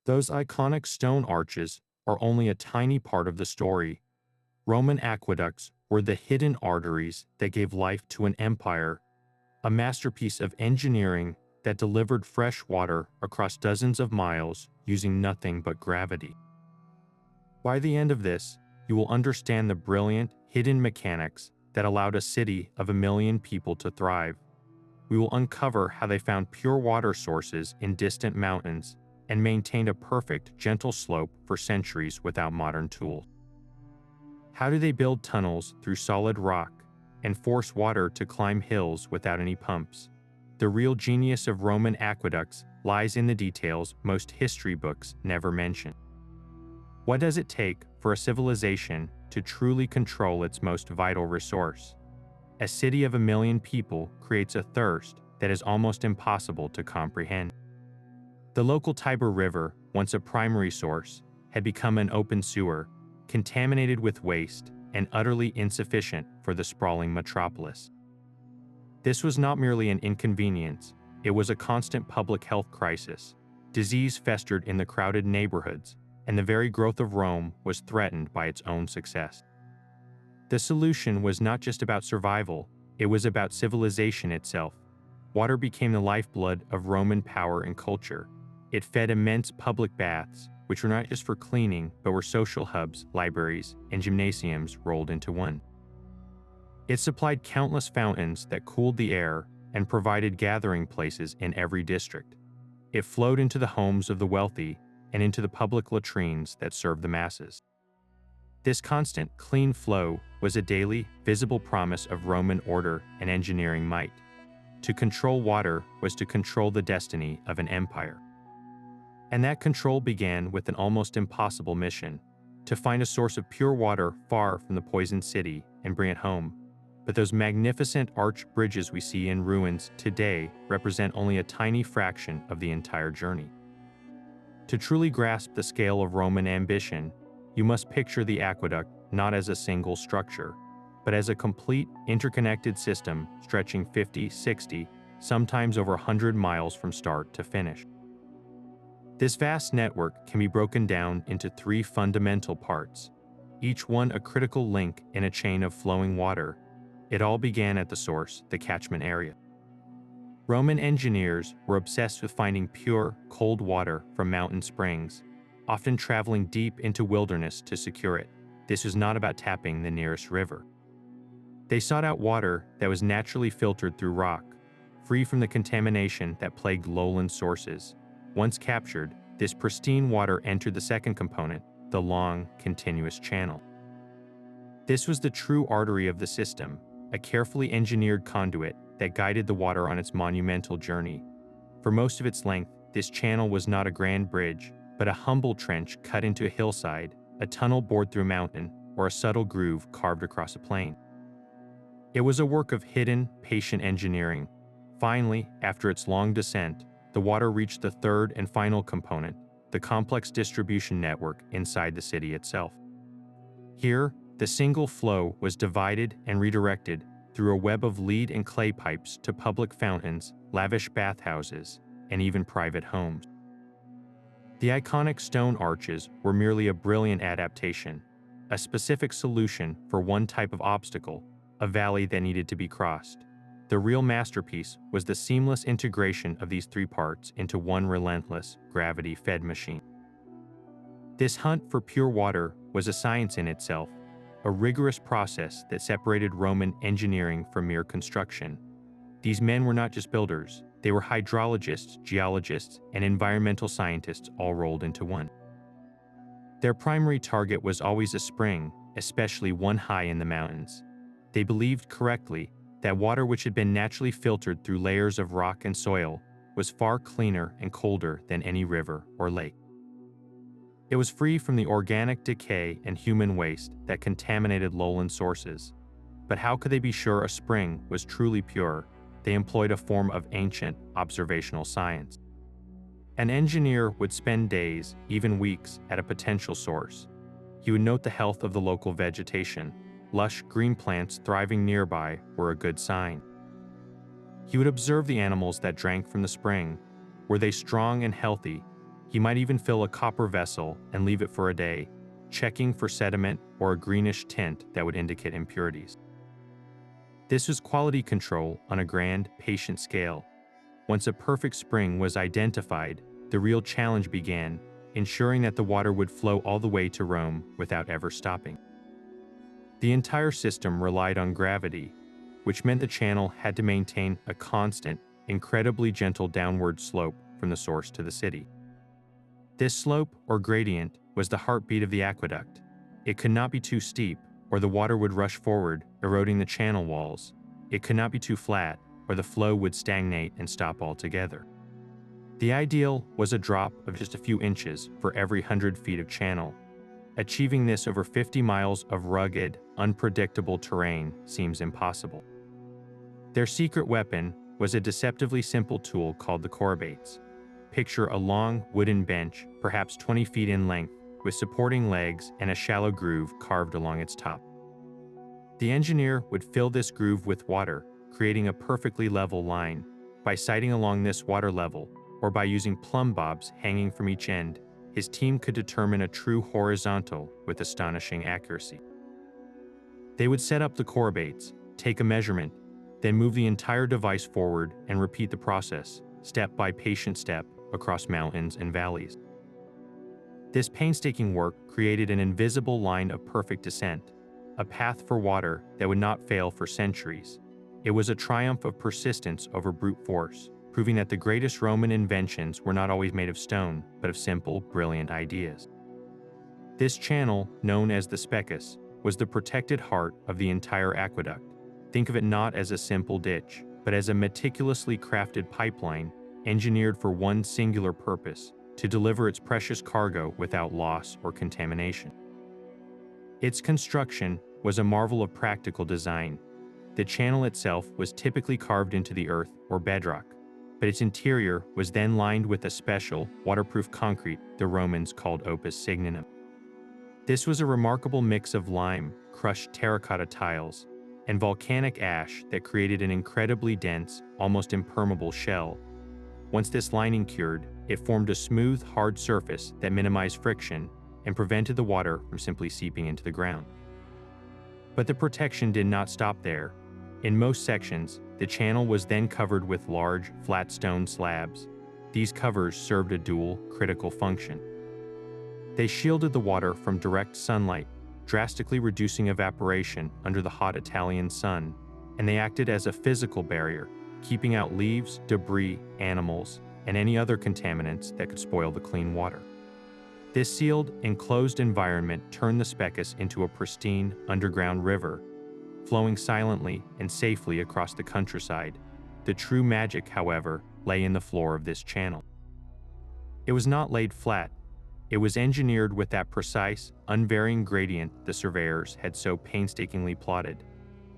Those iconic stone arches are only a tiny part of the story. Roman aqueducts were the hidden arteries that gave life to an empire, a masterpiece of engineering that delivered fresh water across dozens of miles using nothing but gravity. By the end of this, you will understand the brilliant, hidden mechanics that allowed a city of 1 million people to thrive. We will uncover how they found pure water sources in distant mountains and maintained a perfect, gentle slope for centuries without modern tools. How do they build tunnels through solid rock and force water to climb hills without any pumps? The real genius of Roman aqueducts lies in the details most history books never mention. What does it take for a civilization to truly control its most vital resource? A city of 1 million people creates a thirst that is almost impossible to comprehend. The local Tiber River, once a primary source, had become an open sewer, contaminated with waste and utterly insufficient for the sprawling metropolis. This was not merely an inconvenience, it was a constant public health crisis. Disease festered in the crowded neighborhoods, and the very growth of Rome was threatened by its own success. The solution was not just about survival, it was about civilization itself. Water became the lifeblood of Roman power and culture. It fed immense public baths, which were not just for cleaning, but were social hubs, libraries, and gymnasiums rolled into one. It supplied countless fountains that cooled the air and provided gathering places in every district. It flowed into the homes of the wealthy and into the public latrines that served the masses. This constant, clean flow was a daily, visible promise of Roman order and engineering might. To control water was to control the destiny of an empire. And that control began with an almost impossible mission: to find a source of pure water far from the poisoned city and bring it home. But those magnificent arched bridges we see in ruins today represent only a tiny fraction of the entire journey. To truly grasp the scale of Roman ambition, you must picture the aqueduct not as a single structure, but as a complete, interconnected system stretching 50, 60, sometimes over 100 miles from start to finish. This vast network can be broken down into 3 fundamental parts, each one a critical link in a chain of flowing water. It all began at the source, the catchment area. Roman engineers were obsessed with finding pure, cold water from mountain springs, often traveling deep into wilderness to secure it. This was not about tapping the nearest river. They sought out water that was naturally filtered through rock, free from the contamination that plagued lowland sources. Once captured, this pristine water entered the second component, the long, continuous channel. This was the true artery of the system, a carefully engineered conduit that guided the water on its monumental journey. For most of its length, this channel was not a grand bridge, but a humble trench cut into a hillside, a tunnel bored through a mountain, or a subtle groove carved across a plain. It was a work of hidden, patient engineering. Finally, after its long descent, the water reached the third and final component, the complex distribution network inside the city itself. Here, the single flow was divided and redirected through a web of lead and clay pipes to public fountains, lavish bathhouses, and even private homes. The iconic stone arches were merely a brilliant adaptation, a specific solution for one type of obstacle, a valley that needed to be crossed. The real masterpiece was the seamless integration of these 3 parts into one relentless, gravity-fed machine. This hunt for pure water was a science in itself, a rigorous process that separated Roman engineering from mere construction. These men were not just builders, they were hydrologists, geologists, and environmental scientists all rolled into one. Their primary target was always a spring, especially one high in the mountains. They believed correctly that water which had been naturally filtered through layers of rock and soil was far cleaner and colder than any river or lake. It was free from the organic decay and human waste that contaminated lowland sources. But how could they be sure a spring was truly pure? They employed a form of ancient observational science. An engineer would spend days, even weeks, at a potential source. He would note the health of the local vegetation. Lush green plants thriving nearby were a good sign. He would observe the animals that drank from the spring. Were they strong and healthy? He might even fill a copper vessel and leave it for a day, checking for sediment or a greenish tint that would indicate impurities. This was quality control on a grand, patient scale. Once a perfect spring was identified, the real challenge began, ensuring that the water would flow all the way to Rome without ever stopping. The entire system relied on gravity, which meant the channel had to maintain a constant, incredibly gentle downward slope from the source to the city. This slope, or gradient, was the heartbeat of the aqueduct. It could not be too steep, or the water would rush forward, eroding the channel walls. It could not be too flat, or the flow would stagnate and stop altogether. The ideal was a drop of just a few inches for every 100 feet of channel. Achieving this over 50 miles of rugged, unpredictable terrain seems impossible. Their secret weapon was a deceptively simple tool called the courbates. Picture a long wooden bench, perhaps 20 feet in length, with supporting legs and a shallow groove carved along its top. The engineer would fill this groove with water, creating a perfectly level line. By sighting along this water level, or by using plumb bobs hanging from each end, his team could determine a true horizontal with astonishing accuracy. They would set up the courbates, take a measurement, then move the entire device forward and repeat the process, step by patient step, across mountains and valleys. This painstaking work created an invisible line of perfect descent, a path for water that would not fail for centuries. It was a triumph of persistence over brute force, proving that the greatest Roman inventions were not always made of stone, but of simple, brilliant ideas. This channel, known as the Specus, was the protected heart of the entire aqueduct. Think of it not as a simple ditch, but as a meticulously crafted pipeline engineered for one singular purpose: to deliver its precious cargo without loss or contamination. Its construction was a marvel of practical design. The channel itself was typically carved into the earth or bedrock, but its interior was then lined with a special, waterproof concrete the Romans called opus signinum. This was a remarkable mix of lime, crushed terracotta tiles, and volcanic ash that created an incredibly dense, almost impermeable shell. Once this lining cured, it formed a smooth, hard surface that minimized friction and prevented the water from simply seeping into the ground. But the protection did not stop there. In most sections, the channel was then covered with large, flat stone slabs. These covers served a dual, critical function. They shielded the water from direct sunlight, drastically reducing evaporation under the hot Italian sun, and they acted as a physical barrier, keeping out leaves, debris, animals, and any other contaminants that could spoil the clean water. This sealed, enclosed environment turned the Specus into a pristine, underground river, flowing silently and safely across the countryside. The true magic, however, lay in the floor of this channel. It was not laid flat. It was engineered with that precise, unvarying gradient the surveyors had so painstakingly plotted.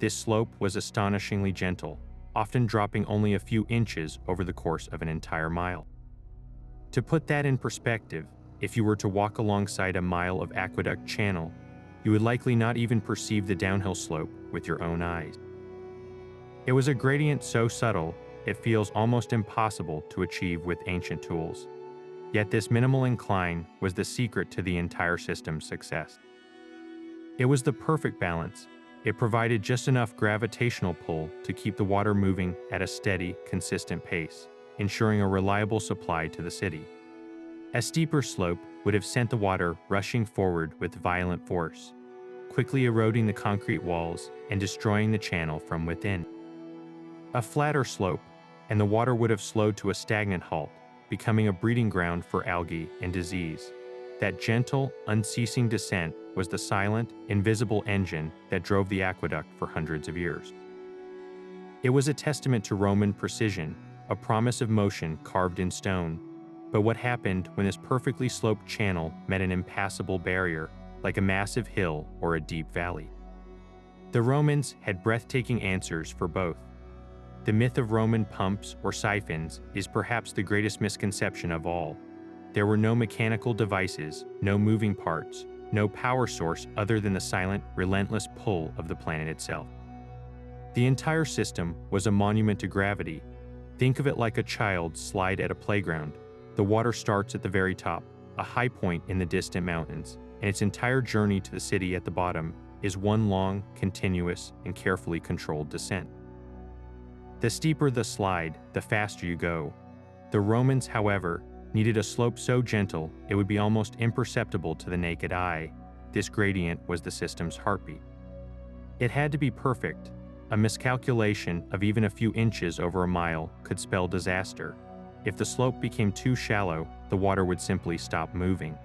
This slope was astonishingly gentle, often dropping only a few inches over the course of an entire mile. To put that in perspective, if you were to walk alongside a mile of aqueduct channel, you would likely not even perceive the downhill slope with your own eyes. It was a gradient so subtle, it feels almost impossible to achieve with ancient tools. Yet this minimal incline was the secret to the entire system's success. It was the perfect balance. It provided just enough gravitational pull to keep the water moving at a steady, consistent pace, ensuring a reliable supply to the city. A steeper slope would have sent the water rushing forward with violent force, quickly eroding the concrete walls and destroying the channel from within. A flatter slope, and the water would have slowed to a stagnant halt, becoming a breeding ground for algae and disease. That gentle, unceasing descent was the silent, invisible engine that drove the aqueduct for hundreds of years. It was a testament to Roman precision, a promise of motion carved in stone. But what happened when this perfectly sloped channel met an impassable barrier, like a massive hill or a deep valley? The Romans had breathtaking answers for both. The myth of Roman pumps or siphons is perhaps the greatest misconception of all. There were no mechanical devices, no moving parts, no power source other than the silent, relentless pull of the planet itself. The entire system was a monument to gravity. Think of it like a child's slide at a playground. The water starts at the very top, a high point in the distant mountains, and its entire journey to the city at the bottom is one long, continuous, and carefully controlled descent. The steeper the slide, the faster you go. The Romans, however, needed a slope so gentle it would be almost imperceptible to the naked eye. This gradient was the system's heartbeat. It had to be perfect. A miscalculation of even a few inches over a mile could spell disaster. If the slope became too shallow, the water would simply stop moving.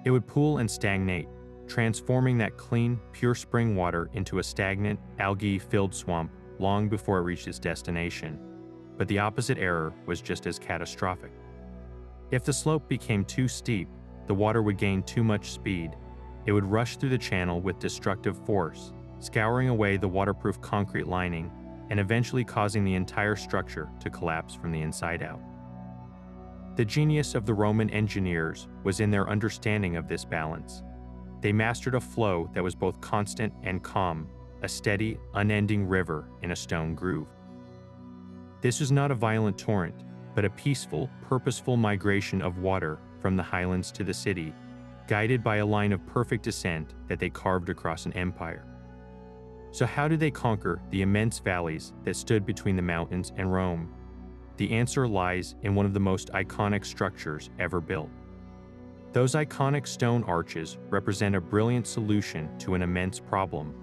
It would pool and stagnate, transforming that clean, pure spring water into a stagnant, algae-filled swamp long before it reached its destination. But the opposite error was just as catastrophic. If the slope became too steep, the water would gain too much speed. It would rush through the channel with destructive force, scouring away the waterproof concrete lining and eventually causing the entire structure to collapse from the inside out. The genius of the Roman engineers was in their understanding of this balance. They mastered a flow that was both constant and calm, a steady, unending river in a stone groove. This was not a violent torrent, but a peaceful, purposeful migration of water from the highlands to the city, guided by a line of perfect descent that they carved across an empire. So how did they conquer the immense valleys that stood between the mountains and Rome? The answer lies in one of the most iconic structures ever built. Those iconic stone arches represent a brilliant solution to an immense problem.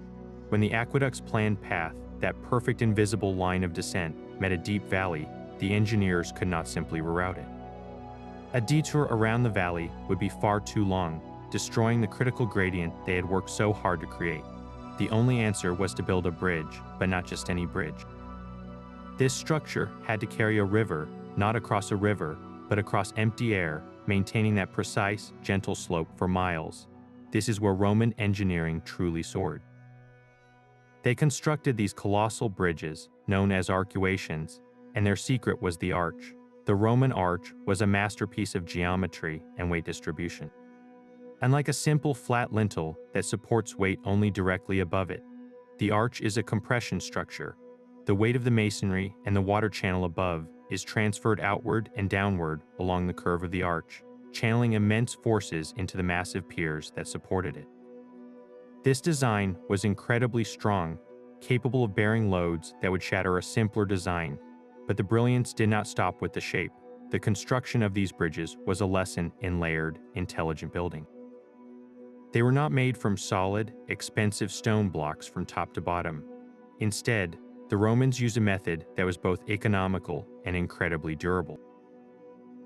When the aqueduct's planned path, that perfect invisible line of descent, met a deep valley, the engineers could not simply reroute it. A detour around the valley would be far too long, destroying the critical gradient they had worked so hard to create. The only answer was to build a bridge, but not just any bridge. This structure had to carry a river, not across a river, but across empty air, maintaining that precise, gentle slope for miles. This is where Roman engineering truly soared. They constructed these colossal bridges, known as arcuations, and their secret was the arch. The Roman arch was a masterpiece of geometry and weight distribution. Unlike a simple flat lintel that supports weight only directly above it, the arch is a compression structure. The weight of the masonry and the water channel above is transferred outward and downward along the curve of the arch, channeling immense forces into the massive piers that supported it. This design was incredibly strong, capable of bearing loads that would shatter a simpler design, but the brilliance did not stop with the shape. The construction of these bridges was a lesson in layered, intelligent building. They were not made from solid, expensive stone blocks from top to bottom. Instead, the Romans used a method that was both economical and incredibly durable.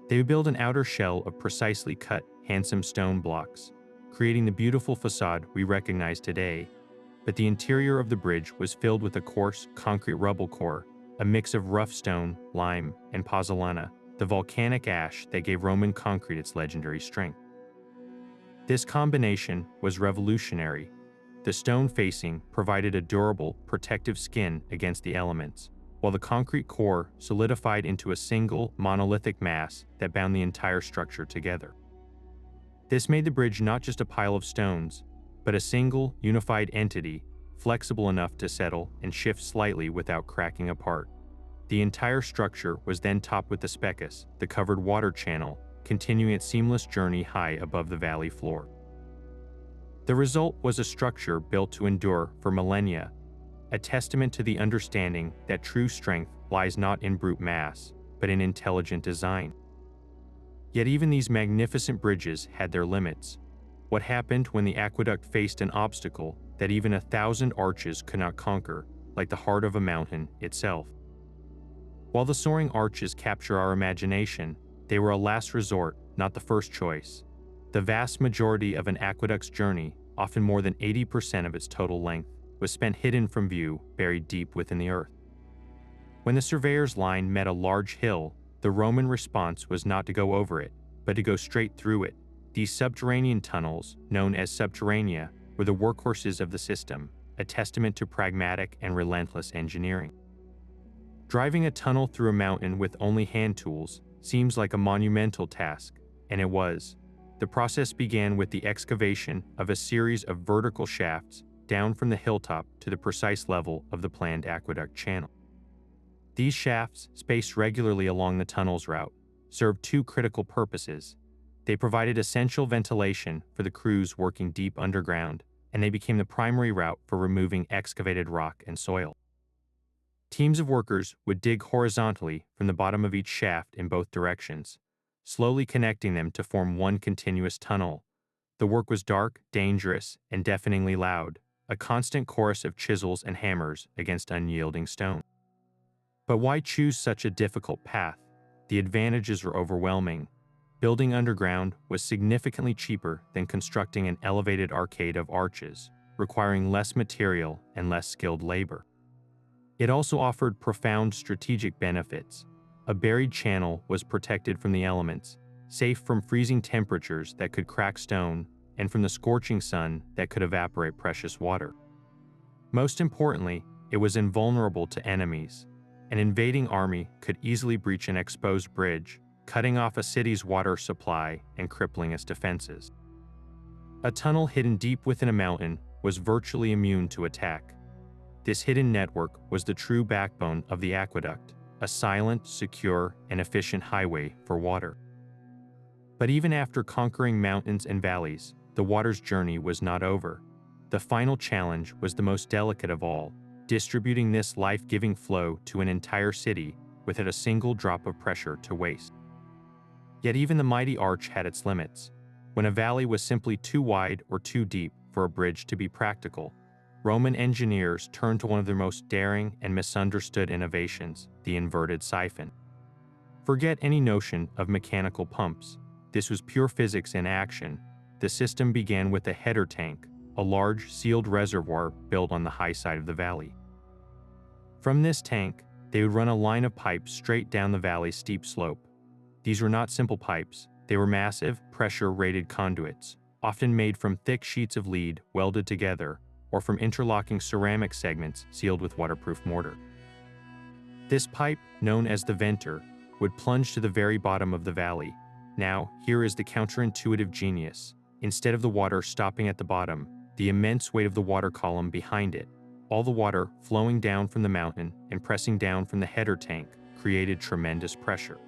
They would build an outer shell of precisely cut, handsome stone blocks, creating the beautiful facade we recognize today, but the interior of the bridge was filled with a coarse, concrete rubble core, a mix of rough stone, lime, and pozzolana, the volcanic ash that gave Roman concrete its legendary strength. This combination was revolutionary. The stone facing provided a durable, protective skin against the elements, while the concrete core solidified into a single, monolithic mass that bound the entire structure together. This made the bridge not just a pile of stones, but a single, unified entity, flexible enough to settle and shift slightly without cracking apart. The entire structure was then topped with the specus, the covered water channel, continuing its seamless journey high above the valley floor. The result was a structure built to endure for millennia, a testament to the understanding that true strength lies not in brute mass, but in intelligent design. Yet even these magnificent bridges had their limits. What happened when the aqueduct faced an obstacle that even 1,000 arches could not conquer, like the heart of a mountain itself? While the soaring arches capture our imagination, they were a last resort, not the first choice. The vast majority of an aqueduct's journey, often more than 80% of its total length, was spent hidden from view, buried deep within the earth. When the Surveyors' line met a large hill, the Roman response was not to go over it, but to go straight through it. These subterranean tunnels, known as subterranea, were the workhorses of the system, a testament to pragmatic and relentless engineering. Driving a tunnel through a mountain with only hand tools seems like a monumental task, and it was. The process began with the excavation of a series of vertical shafts down from the hilltop to the precise level of the planned aqueduct channel. These shafts, spaced regularly along the tunnel's route, served two critical purposes. They provided essential ventilation for the crews working deep underground, and they became the primary route for removing excavated rock and soil. Teams of workers would dig horizontally from the bottom of each shaft in both directions, slowly connecting them to form one continuous tunnel. The work was dark, dangerous, and deafeningly loud, a constant chorus of chisels and hammers against unyielding stone. But why choose such a difficult path? The advantages were overwhelming. Building underground was significantly cheaper than constructing an elevated arcade of arches, requiring less material and less skilled labor. It also offered profound strategic benefits. A buried channel was protected from the elements, safe from freezing temperatures that could crack stone and from the scorching sun that could evaporate precious water. Most importantly, it was invulnerable to enemies. An invading army could easily breach an exposed bridge, cutting off a city's water supply and crippling its defenses. A tunnel hidden deep within a mountain was virtually immune to attack. This hidden network was the true backbone of the aqueduct, a silent, secure, and efficient highway for water. But even after conquering mountains and valleys, the water's journey was not over. The final challenge was the most delicate of all, distributing this life-giving flow to an entire city without a single drop of pressure to waste. Yet even the mighty arch had its limits. When a valley was simply too wide or too deep for a bridge to be practical, Roman engineers turned to one of their most daring and misunderstood innovations, the inverted siphon. Forget any notion of mechanical pumps. This was pure physics in action. The system began with a header tank, a large sealed reservoir built on the high side of the valley. From this tank, they would run a line of pipes straight down the valley's steep slope. These were not simple pipes. They were massive, pressure-rated conduits, often made from thick sheets of lead welded together or from interlocking ceramic segments sealed with waterproof mortar. This pipe, known as the venter, would plunge to the very bottom of the valley. Now, here is the counterintuitive genius. Instead of the water stopping at the bottom, the immense weight of the water column behind it, all the water flowing down from the mountain and pressing down from the header tank, created tremendous pressure.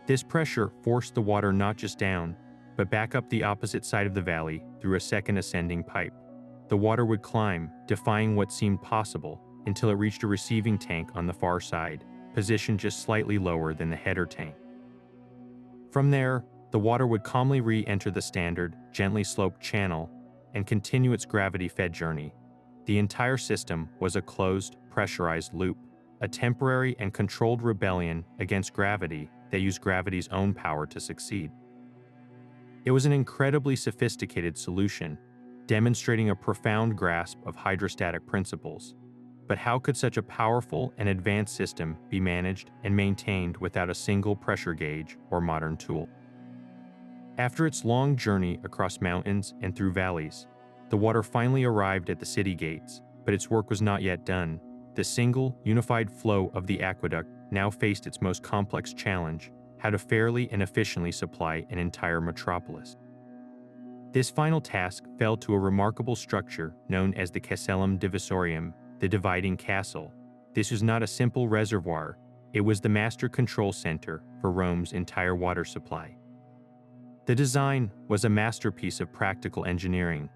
This pressure forced the water not just down, but back up the opposite side of the valley through a second ascending pipe. The water would climb, defying what seemed possible, until it reached a receiving tank on the far side, positioned just slightly lower than the header tank. From there, the water would calmly re-enter the standard, gently sloped channel and continue its gravity-fed journey. The entire system was a closed, pressurized loop, a temporary and controlled rebellion against gravity that used gravity's own power to succeed. It was an incredibly sophisticated solution, demonstrating a profound grasp of hydrostatic principles. But how could such a powerful and advanced system be managed and maintained without a single pressure gauge or modern tool? After its long journey across mountains and through valleys, the water finally arrived at the city gates, but its work was not yet done. The single, unified flow of the aqueduct now faced its most complex challenge: how to fairly and efficiently supply an entire metropolis. This final task fell to a remarkable structure known as the Castellum divisorium, the dividing castle. This was not a simple reservoir, it was the master control center for Rome's entire water supply. The design was a masterpiece of practical engineering.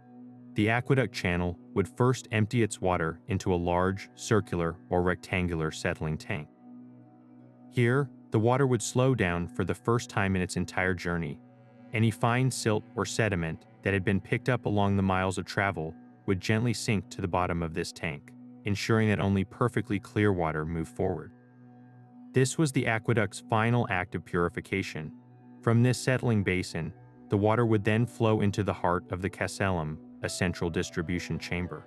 The aqueduct channel would first empty its water into a large, circular, or rectangular settling tank. Here, the water would slow down for the first time in its entire journey. Any fine silt or sediment that had been picked up along the miles of travel would gently sink to the bottom of this tank, ensuring that only perfectly clear water moved forward. This was the aqueduct's final act of purification. From this settling basin, the water would then flow into the heart of the castellum, a central distribution chamber.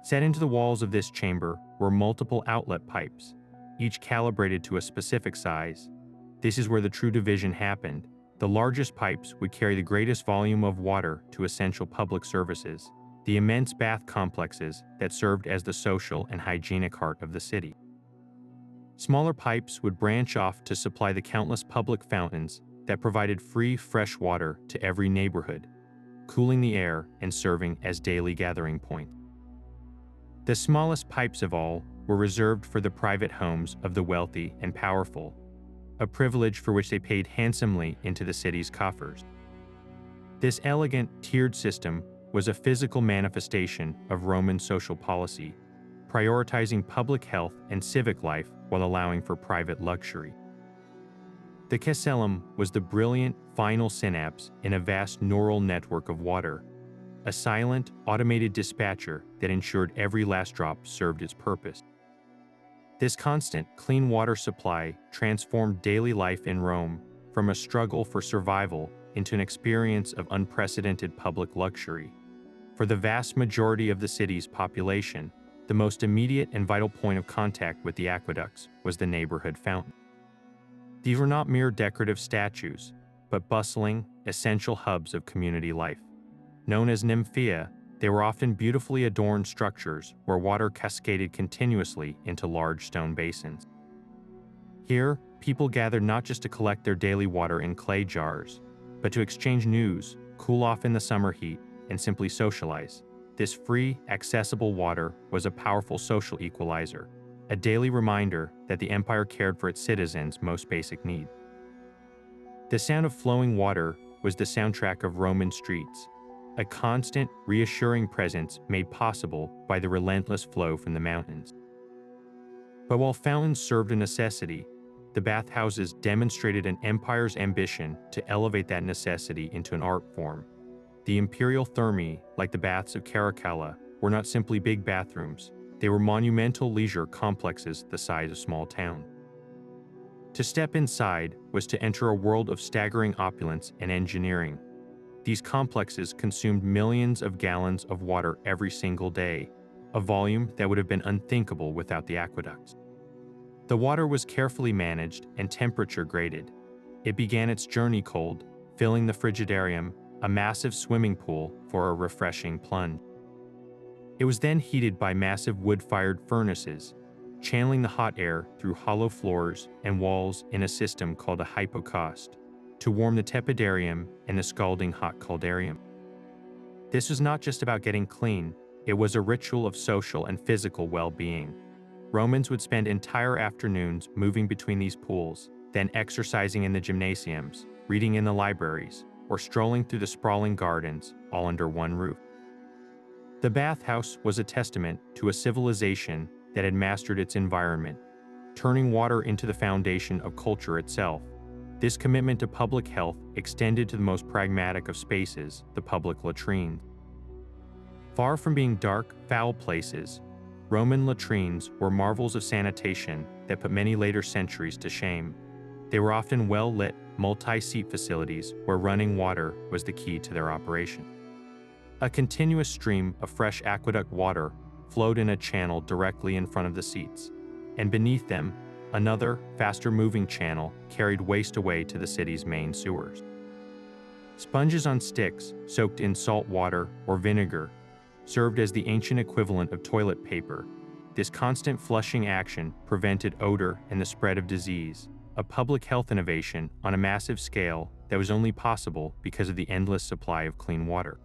Set into the walls of this chamber were multiple outlet pipes, each calibrated to a specific size. This is where the true division happened. The largest pipes would carry the greatest volume of water to essential public services, the immense bath complexes that served as the social and hygienic heart of the city. Smaller pipes would branch off to supply the countless public fountains that provided free, fresh water to every neighborhood, cooling the air and serving as daily gathering point. The smallest pipes of all were reserved for the private homes of the wealthy and powerful. a privilege for which they paid handsomely into the city's coffers. This elegant, tiered system was a physical manifestation of Roman social policy, prioritizing public health and civic life while allowing for private luxury. The castellum was the brilliant final synapse in a vast neural network of water, a silent, automated dispatcher that ensured every last drop served its purpose. This constant, clean water supply transformed daily life in Rome from a struggle for survival into an experience of unprecedented public luxury. For the vast majority of the city's population, the most immediate and vital point of contact with the aqueducts was the neighborhood fountain. These were not mere decorative statues, but bustling, essential hubs of community life. Known as nymphaea, they were often beautifully adorned structures where water cascaded continuously into large stone basins. Here, people gathered not just to collect their daily water in clay jars, but to exchange news, cool off in the summer heat, and simply socialize. This free, accessible water was a powerful social equalizer, a daily reminder that the empire cared for its citizens' most basic need. The sound of flowing water was the soundtrack of Roman streets, a constant, reassuring presence made possible by the relentless flow from the mountains. But while fountains served a necessity, the bathhouses demonstrated an empire's ambition to elevate that necessity into an art form. The imperial thermae, like the baths of Caracalla, were not simply big bathrooms. They were monumental leisure complexes the size of small towns. To step inside was to enter a world of staggering opulence and engineering. These complexes consumed millions of gallons of water every single day, a volume that would have been unthinkable without the aqueducts. The water was carefully managed and temperature graded. It began its journey cold, filling the frigidarium, a massive swimming pool for a refreshing plunge. It was then heated by massive wood-fired furnaces, channeling the hot air through hollow floors and walls in a system called a hypocaust, to warm the tepidarium and the scalding hot caldarium. This was not just about getting clean, it was a ritual of social and physical well-being. Romans would spend entire afternoons moving between these pools, then exercising in the gymnasiums, reading in the libraries, or strolling through the sprawling gardens, all under one roof. The bathhouse was a testament to a civilization that had mastered its environment, turning water into the foundation of culture itself. This commitment to public health extended to the most pragmatic of spaces, the public latrines. Far from being dark, foul places, Roman latrines were marvels of sanitation that put many later centuries to shame. They were often well-lit, multi-seat facilities where running water was the key to their operation. A continuous stream of fresh aqueduct water flowed in a channel directly in front of the seats, and beneath them, another, faster-moving channel carried waste away to the city's main sewers. Sponges on sticks, soaked in salt water or vinegar, served as the ancient equivalent of toilet paper. This constant flushing action prevented odor and the spread of disease, a public health innovation on a massive scale that was only possible because of the endless supply of clean water.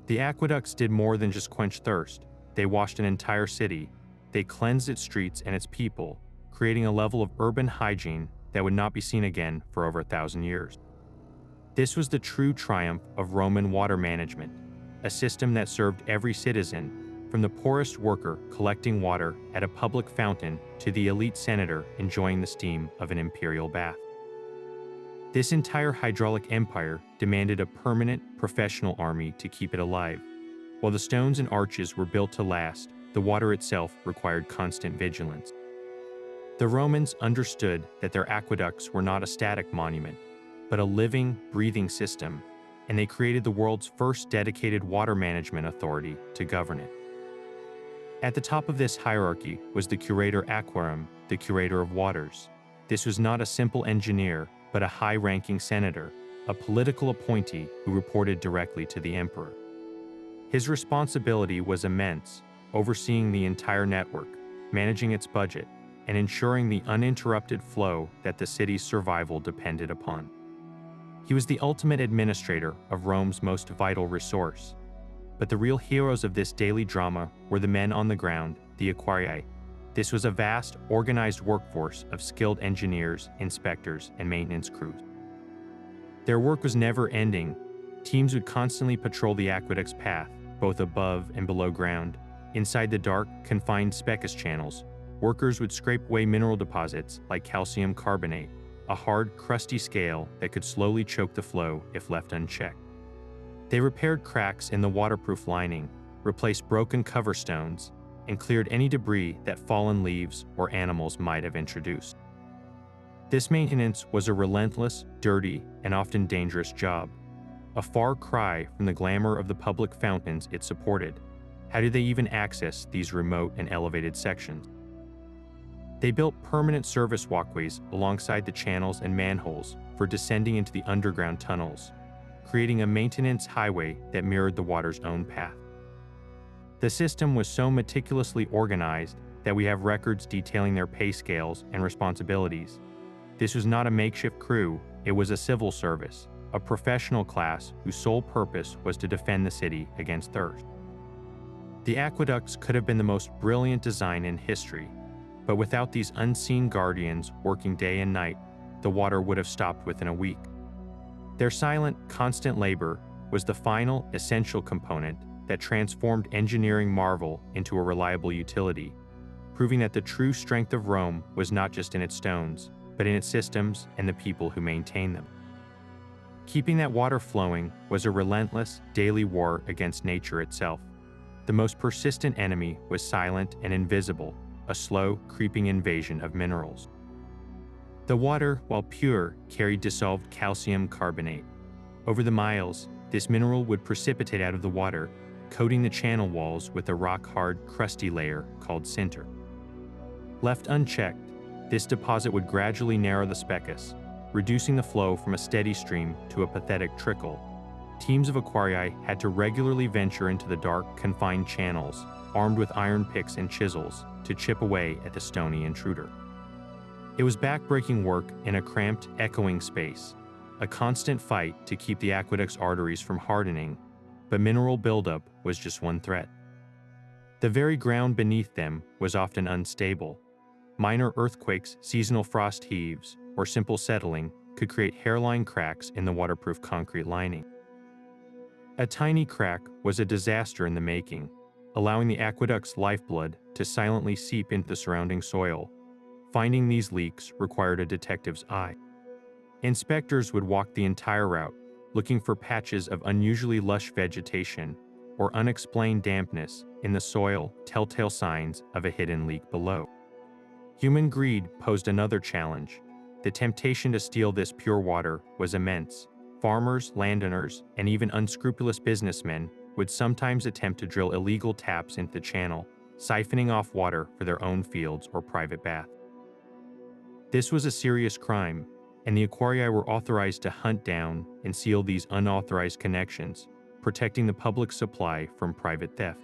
The aqueducts did more than just quench thirst. They washed an entire city. They cleansed its streets and its people, creating a level of urban hygiene that would not be seen again for over 1,000 years. This was the true triumph of Roman water management, a system that served every citizen, from the poorest worker collecting water at a public fountain to the elite senator enjoying the steam of an imperial bath. This entire hydraulic empire demanded a permanent, professional army to keep it alive. While the stones and arches were built to last, the water itself required constant vigilance. The Romans understood that their aqueducts were not a static monument, but a living, breathing system, and they created the world's first dedicated water management authority to govern it. At the top of this hierarchy was the curator aquarum, the curator of waters. This was not a simple engineer, but a high-ranking senator, a political appointee who reported directly to the emperor. His responsibility was immense, overseeing the entire network, managing its budget, and ensuring the uninterrupted flow that the city's survival depended upon. He was the ultimate administrator of Rome's most vital resource. But the real heroes of this daily drama were the men on the ground, the aquarii. This was a vast, organized workforce of skilled engineers, inspectors, and maintenance crews. Their work was never-ending. Teams would constantly patrol the aqueduct's path, both above and below ground. Inside the dark, confined speckous channels, workers would scrape away mineral deposits like calcium carbonate, a hard, crusty scale that could slowly choke the flow if left unchecked. They repaired cracks in the waterproof lining, replaced broken cover stones, and cleared any debris that fallen leaves or animals might have introduced. This maintenance was a relentless, dirty, and often dangerous job, a far cry from the glamour of the public fountains it supported. How did they even access these remote and elevated sections? They built permanent service walkways alongside the channels and manholes for descending into the underground tunnels, creating a maintenance highway that mirrored the water's own path. The system was so meticulously organized that we have records detailing their pay scales and responsibilities. This was not a makeshift crew, it was a civil service, a professional class whose sole purpose was to defend the city against thirst. The aqueducts could have been the most brilliant design in history, but without these unseen guardians working day and night, the water would have stopped within a week. Their silent, constant labor was the final, essential component that transformed engineering marvel into a reliable utility, proving that the true strength of Rome was not just in its stones, but in its systems and the people who maintained them. Keeping that water flowing was a relentless, daily war against nature itself. The most persistent enemy was silent and invisible, a slow, creeping invasion of minerals. The water, while pure, carried dissolved calcium carbonate. Over the miles, this mineral would precipitate out of the water, coating the channel walls with a rock-hard, crusty layer called sinter. Left unchecked, this deposit would gradually narrow the speckous, reducing the flow from a steady stream to a pathetic trickle. Teams of aquarii had to regularly venture into the dark, confined channels, armed with iron picks and chisels, to chip away at the stony intruder. It was back-breaking work in a cramped, echoing space, a constant fight to keep the aqueduct's arteries from hardening, but mineral buildup was just one threat. The very ground beneath them was often unstable. Minor earthquakes, seasonal frost heaves, or simple settling could create hairline cracks in the waterproof concrete lining. A tiny crack was a disaster in the making, allowing the aqueduct's lifeblood to silently seep into the surrounding soil. Finding these leaks required a detective's eye. Inspectors would walk the entire route, looking for patches of unusually lush vegetation or unexplained dampness in the soil, telltale signs of a hidden leak below. Human greed posed another challenge. The temptation to steal this pure water was immense. Farmers, landowners, and even unscrupulous businessmen would sometimes attempt to drill illegal taps into the channel, siphoning off water for their own fields or private bath. This was a serious crime, and the aquarii were authorized to hunt down and seal these unauthorized connections, protecting the public supply from private theft.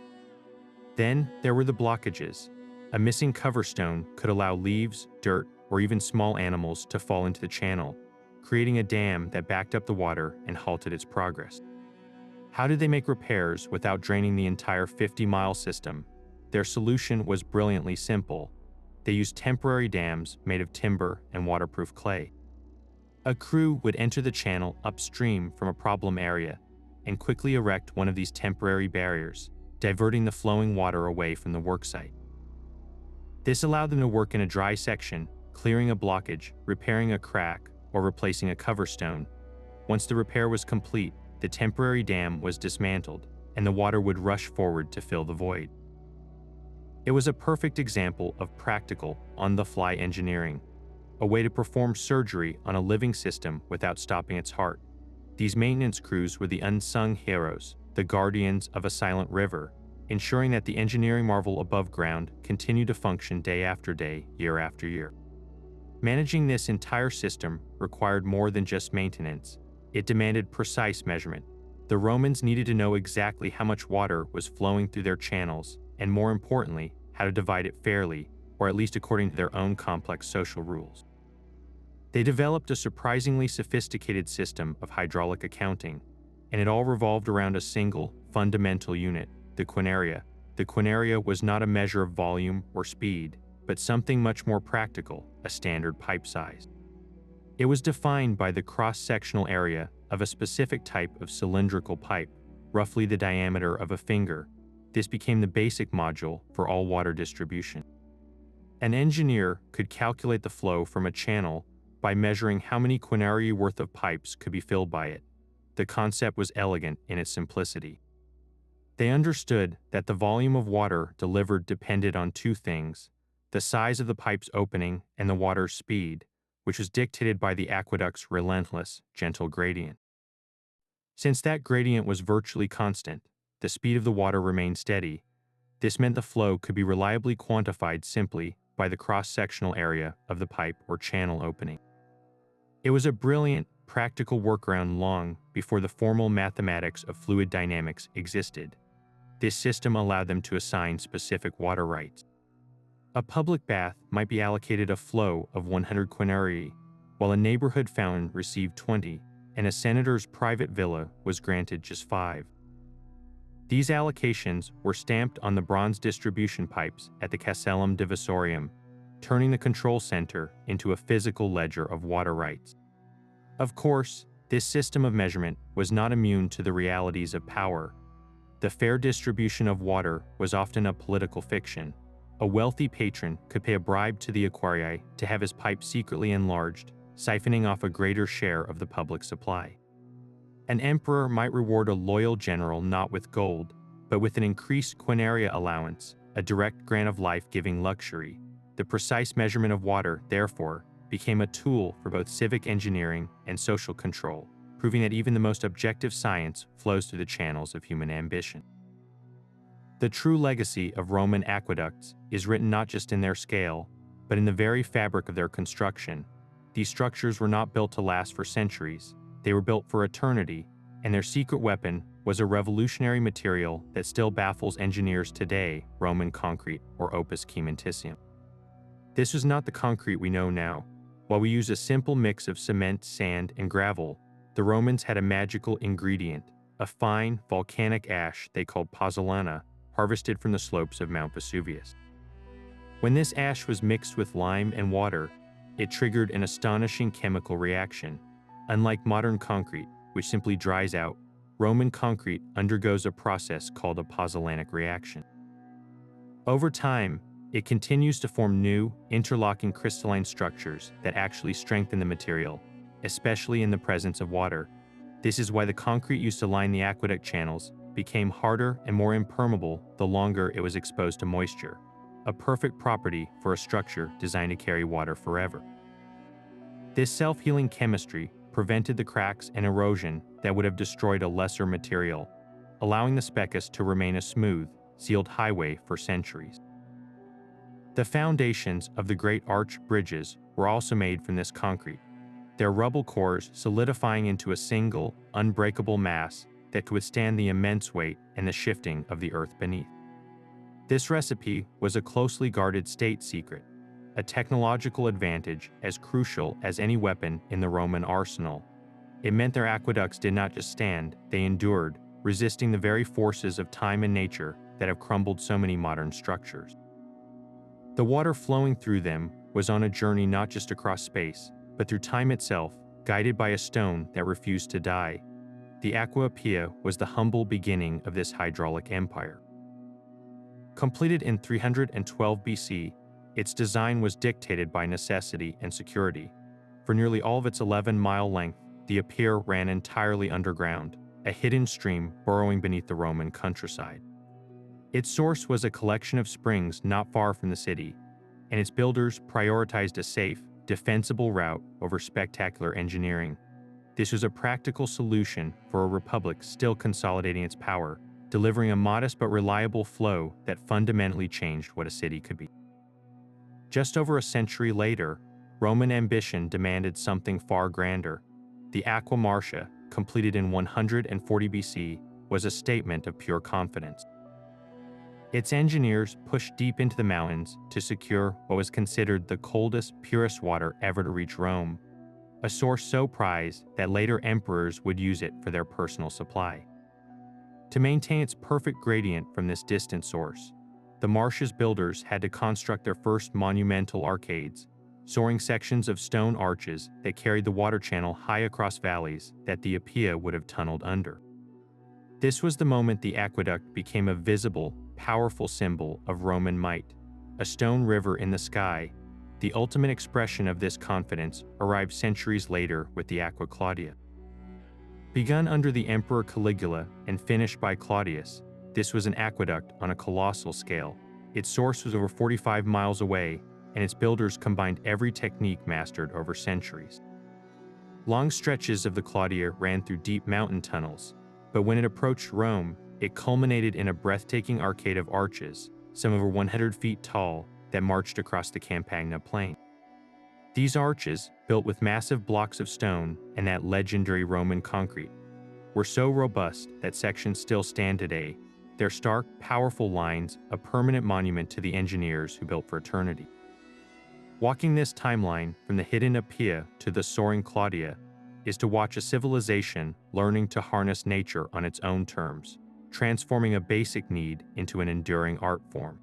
Then there were the blockages. A missing cover stone could allow leaves, dirt, or even small animals to fall into the channel, creating a dam that backed up the water and halted its progress. How did they make repairs without draining the entire 50-mile system? Their solution was brilliantly simple. They used temporary dams made of timber and waterproof clay. A crew would enter the channel upstream from a problem area and quickly erect one of these temporary barriers, diverting the flowing water away from the worksite. This allowed them to work in a dry section, clearing a blockage, repairing a crack, or replacing a cover stone. Once the repair was complete, the temporary dam was dismantled, and the water would rush forward to fill the void. It was a perfect example of practical, on-the-fly engineering, a way to perform surgery on a living system without stopping its heart. These maintenance crews were the unsung heroes, the guardians of a silent river, ensuring that the engineering marvel above ground continued to function day after day, year after year. Managing this entire system required more than just maintenance. It demanded precise measurement. The Romans needed to know exactly how much water was flowing through their channels, and more importantly, how to divide it fairly, or at least according to their own complex social rules. They developed a surprisingly sophisticated system of hydraulic accounting, and it all revolved around a single, fundamental unit, the quinaria. The quinaria was not a measure of volume or speed. but something much more practical, a standard pipe size. It was defined by the cross-sectional area of a specific type of cylindrical pipe, roughly the diameter of a finger. This became the basic module for all water distribution. An engineer could calculate the flow from a channel by measuring how many quinarii worth of pipes could be filled by it. The concept was elegant in its simplicity. They understood that the volume of water delivered depended on two things: the size of the pipe's opening and the water's speed, which was dictated by the aqueduct's relentless, gentle gradient. Since that gradient was virtually constant, the speed of the water remained steady. This meant the flow could be reliably quantified simply by the cross-sectional area of the pipe or channel opening. It was a brilliant, practical workaround long before the formal mathematics of fluid dynamics existed. This system allowed them to assign specific water rights. A public bath might be allocated a flow of 100 quinarii, while a neighborhood fountain received 20, and a senator's private villa was granted just 5. These allocations were stamped on the bronze distribution pipes at the Castellum divisorium, turning the control center into a physical ledger of water rights. Of course, this system of measurement was not immune to the realities of power. The fair distribution of water was often a political fiction. A wealthy patron could pay a bribe to the aquarii to have his pipe secretly enlarged, siphoning off a greater share of the public supply. An emperor might reward a loyal general not with gold, but with an increased quinaria allowance, a direct grant of life-giving luxury. The precise measurement of water, therefore, became a tool for both civic engineering and social control, proving that even the most objective science flows through the channels of human ambition. The true legacy of Roman aqueducts is written not just in their scale, but in the very fabric of their construction. These structures were not built to last for centuries. They were built for eternity, and their secret weapon was a revolutionary material that still baffles engineers today: Roman concrete, or opus cementitium. This was not the concrete we know now. While we use a simple mix of cement, sand, and gravel, the Romans had a magical ingredient, a fine volcanic ash they called pozzolana, harvested from the slopes of Mount Vesuvius. When this ash was mixed with lime and water, it triggered an astonishing chemical reaction. Unlike modern concrete, which simply dries out, Roman concrete undergoes a process called a pozzolanic reaction. Over time, it continues to form new, interlocking crystalline structures that actually strengthen the material, especially in the presence of water. This is why the concrete used to line the aqueduct channels became harder and more impermeable the longer it was exposed to moisture, a perfect property for a structure designed to carry water forever. This self-healing chemistry prevented the cracks and erosion that would have destroyed a lesser material, allowing the specus to remain a smooth, sealed highway for centuries. The foundations of the great arch bridges were also made from this concrete, their rubble cores solidifying into a single, unbreakable mass that could withstand the immense weight and the shifting of the earth beneath. This recipe was a closely guarded state secret, a technological advantage as crucial as any weapon in the Roman arsenal. It meant their aqueducts did not just stand, they endured, resisting the very forces of time and nature that have crumbled so many modern structures. The water flowing through them was on a journey not just across space, but through time itself, guided by a stone that refused to die. The Aqua Pia was the humble beginning of this hydraulic empire. Completed in 312 BC, its design was dictated by necessity and security. For nearly all of its 11-mile length, the Apia ran entirely underground, a hidden stream burrowing beneath the Roman countryside. Its source was a collection of springs not far from the city, and its builders prioritized a safe, defensible route over spectacular engineering. This was a practical solution for a republic still consolidating its power, delivering a modest but reliable flow that fundamentally changed what a city could be. Just over a century later, Roman ambition demanded something far grander. The Aqua Marcia, completed in 140 BC, was a statement of pure confidence. Its engineers pushed deep into the mountains to secure what was considered the coldest, purest water ever to reach Rome, a source so prized that later emperors would use it for their personal supply. To maintain its perfect gradient from this distant source, The Marsh's builders had to construct their first monumental arcades, soaring sections of stone arches that carried the water channel high across valleys that the nymphaea would have tunneled under. This was the moment the aqueduct became a visible, powerful symbol of Roman might. A stone river in the sky, the ultimate expression of this confidence arrived centuries later with the Aqua Claudia. Begun under the Emperor Caligula and finished by Claudius, this was an aqueduct on a colossal scale. Its source was over 45 miles away, and its builders combined every technique mastered over centuries. Long stretches of the Claudia ran through deep mountain tunnels, but when it approached Rome, it culminated in a breathtaking arcade of arches, some over 100 feet tall, that marched across the Campagna plain. These arches, built with massive blocks of stone and that legendary Roman concrete, were so robust that sections still stand today, their stark, powerful lines a permanent monument to the engineers who built for eternity. Walking this timeline from the hidden nymphaea to the soaring Claudia is to watch a civilization learning to harness nature on its own terms, transforming a basic need into an enduring art form.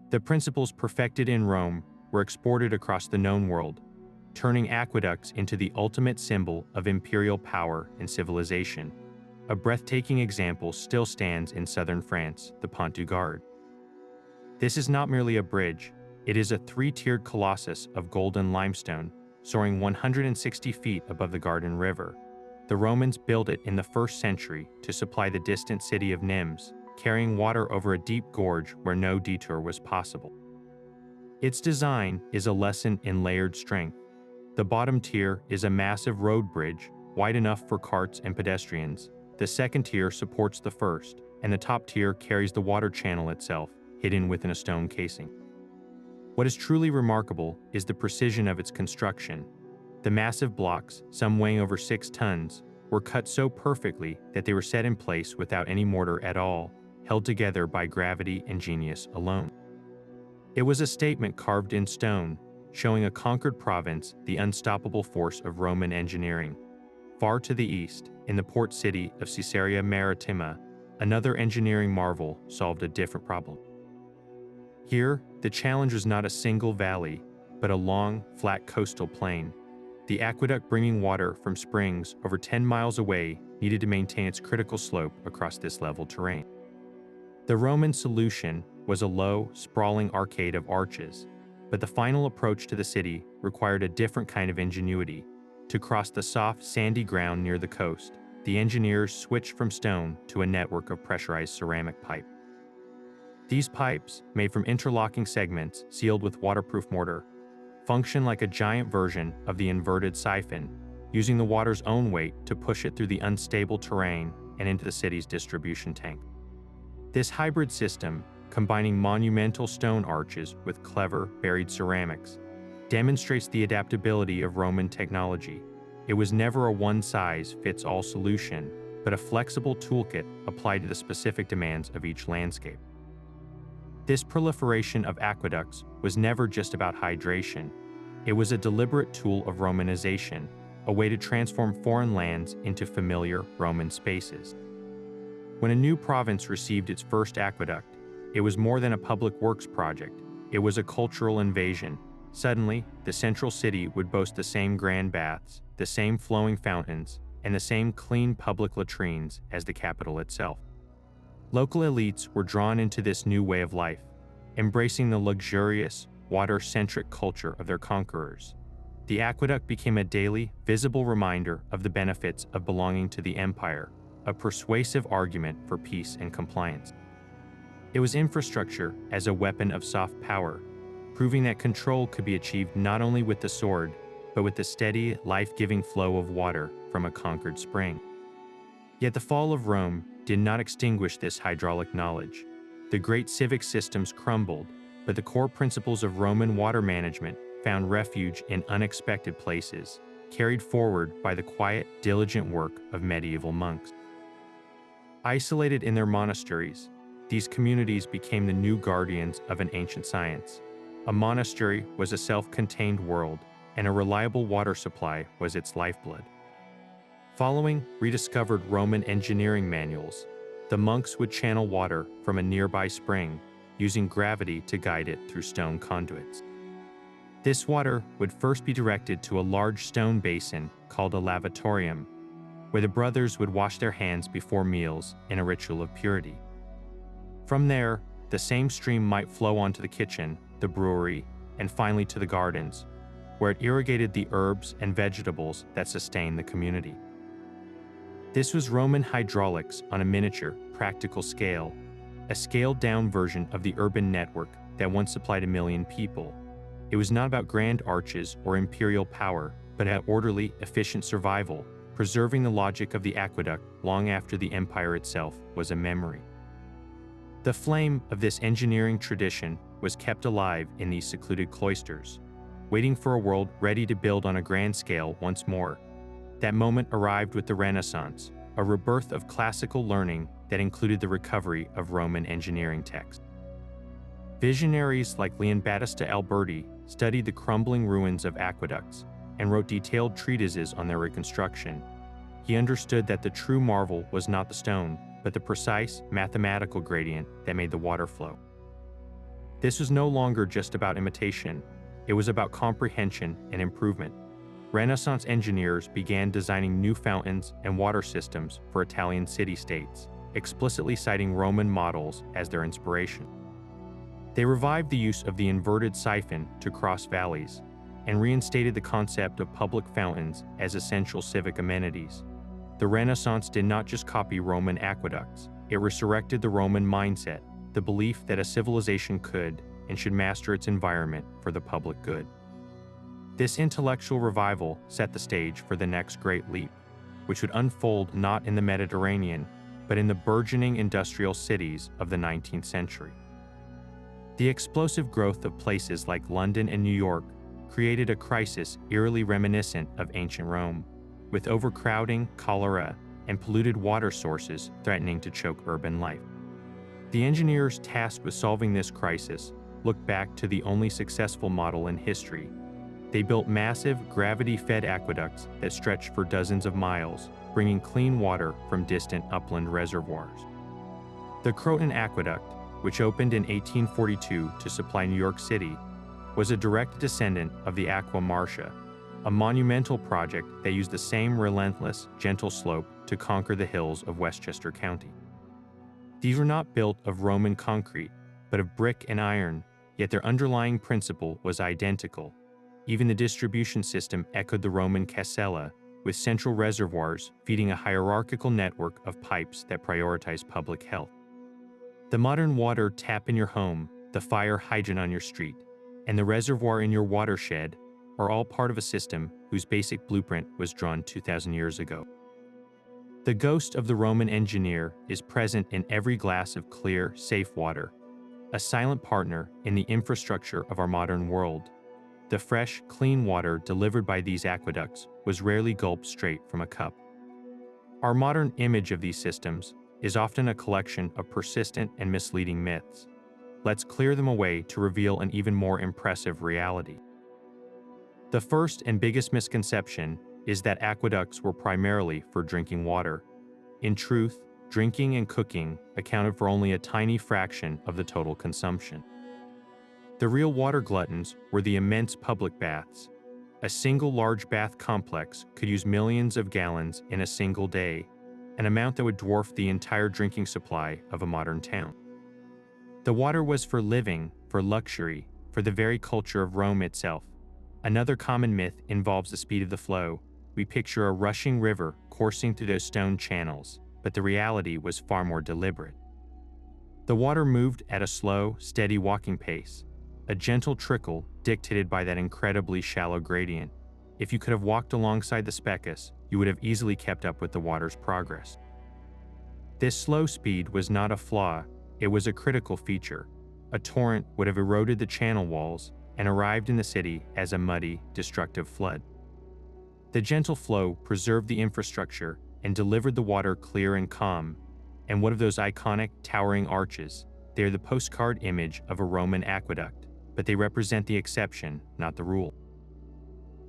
The principles perfected in Rome were exported across the known world, turning aqueducts into the ultimate symbol of imperial power and civilization. A breathtaking example still stands in southern France, the Pont du Gard. This is not merely a bridge, it is a three-tiered colossus of golden limestone, soaring 160 feet above the Garden River. The Romans built it in the 1st century to supply the distant city of Nimes, carrying water over a deep gorge where no detour was possible. Its design is a lesson in layered strength. The bottom tier is a massive road bridge, wide enough for carts and pedestrians. The second tier supports the first, and the top tier carries the water channel itself, hidden within a stone casing. What is truly remarkable is the precision of its construction. The massive blocks, some weighing over 6 tons, were cut so perfectly that they were set in place without any mortar at all, held together by gravity and genius alone. It was a statement carved in stone, showing a conquered province the unstoppable force of Roman engineering. Far to the east, in the port city of Caesarea Maritima, another engineering marvel solved a different problem. Here, the challenge was not a single valley, but a long, flat coastal plain. The aqueduct bringing water from springs over 10 miles away needed to maintain its critical slope across this level terrain. The Roman solution was a low, sprawling arcade of arches, but the final approach to the city required a different kind of ingenuity. To cross the soft, sandy ground near the coast, the engineers switched from stone to a network of pressurized ceramic pipe. These pipes, made from interlocking segments sealed with waterproof mortar, function like a giant version of the inverted siphon, using the water's own weight to push it through the unstable terrain and into the city's distribution tank. This hybrid system, combining monumental stone arches with clever, buried ceramics, demonstrates the adaptability of Roman technology. It was never a one-size-fits-all solution, but a flexible toolkit applied to the specific demands of each landscape. This proliferation of aqueducts was never just about hydration. It was a deliberate tool of Romanization, a way to transform foreign lands into familiar Roman spaces. When a new province received its first aqueduct, it was more than a public works project. It was a cultural invasion. Suddenly, the central city would boast the same grand baths, the same flowing fountains, and the same clean public latrines as the capital itself. Local elites were drawn into this new way of life, embracing the luxurious, water-centric culture of their conquerors. The aqueduct became a daily, visible reminder of the benefits of belonging to the empire, a persuasive argument for peace and compliance. It was infrastructure as a weapon of soft power, proving that control could be achieved not only with the sword, but with the steady, life-giving flow of water from a conquered spring. Yet the fall of Rome did not extinguish this hydraulic knowledge. The great civic systems crumbled, but the core principles of Roman water management found refuge in unexpected places, carried forward by the quiet, diligent work of medieval monks. Isolated in their monasteries, these communities became the new guardians of an ancient science. A monastery was a self-contained world, and a reliable water supply was its lifeblood. Following rediscovered Roman engineering manuals, the monks would channel water from a nearby spring, using gravity to guide it through stone conduits. This water would first be directed to a large stone basin called a lavatorium, where the brothers would wash their hands before meals in a ritual of purity. From there, the same stream might flow onto the kitchen, the brewery, and finally to the gardens, where it irrigated the herbs and vegetables that sustained the community. This was Roman hydraulics on a miniature, practical scale, a scaled-down version of the urban network that once supplied 1 million people. It was not about grand arches or imperial power, but about orderly, efficient survival, preserving the logic of the aqueduct long after the empire itself was a memory. The flame of this engineering tradition was kept alive in these secluded cloisters, waiting for a world ready to build on a grand scale once more. That moment arrived with the Renaissance, a rebirth of classical learning that included the recovery of Roman engineering texts. Visionaries like Leon Battista Alberti studied the crumbling ruins of aqueducts and wrote detailed treatises on their reconstruction. He understood that the true marvel was not the stone, but the precise mathematical gradient that made the water flow. This was no longer just about imitation, it was about comprehension and improvement. Renaissance engineers began designing new fountains and water systems for Italian city-states, explicitly citing Roman models as their inspiration. They revived the use of the inverted siphon to cross valleys, and reinstated the concept of public fountains as essential civic amenities. The Renaissance did not just copy Roman aqueducts, it resurrected the Roman mindset, the belief that a civilization could and should master its environment for the public good. This intellectual revival set the stage for the next great leap, which would unfold not in the Mediterranean, but in the burgeoning industrial cities of the 19th century. The explosive growth of places like London and New York created a crisis eerily reminiscent of ancient Rome, with overcrowding, cholera, and polluted water sources threatening to choke urban life. The engineers tasked with solving this crisis looked back to the only successful model in history. They built massive, gravity-fed aqueducts that stretched for dozens of miles, bringing clean water from distant upland reservoirs. The Croton Aqueduct, which opened in 1842 to supply New York City, was a direct descendant of the Aqua Marcia, a monumental project that used the same relentless, gentle slope to conquer the hills of Westchester County. These were not built of Roman concrete, but of brick and iron, yet their underlying principle was identical. Even the distribution system echoed the Roman castella, with central reservoirs feeding a hierarchical network of pipes that prioritized public health. The modern water tap in your home, the fire hydrant on your street, and the reservoir in your watershed are all part of a system whose basic blueprint was drawn 2,000 years ago. The ghost of the Roman engineer is present in every glass of clear, safe water, a silent partner in the infrastructure of our modern world. The fresh, clean water delivered by these aqueducts was rarely gulped straight from a cup. Our modern image of these systems is often a collection of persistent and misleading myths. Let's clear them away to reveal an even more impressive reality. The first and biggest misconception is that aqueducts were primarily for drinking water. In truth, drinking and cooking accounted for only a tiny fraction of the total consumption. The real water gluttons were the immense public baths. A single large bath complex could use millions of gallons in a single day, an amount that would dwarf the entire drinking supply of a modern town. The water was for living, for luxury, for the very culture of Rome itself. Another common myth involves the speed of the flow. We picture a rushing river coursing through those stone channels, but the reality was far more deliberate. The water moved at a slow, steady walking pace, a gentle trickle dictated by that incredibly shallow gradient. If you could have walked alongside the Specus, you would have easily kept up with the water's progress. This slow speed was not a flaw, it was a critical feature. A torrent would have eroded the channel walls and arrived in the city as a muddy, destructive flood. The gentle flow preserved the infrastructure and delivered the water clear and calm. And what of those iconic, towering arches? They are the postcard image of a Roman aqueduct, but they represent the exception, not the rule.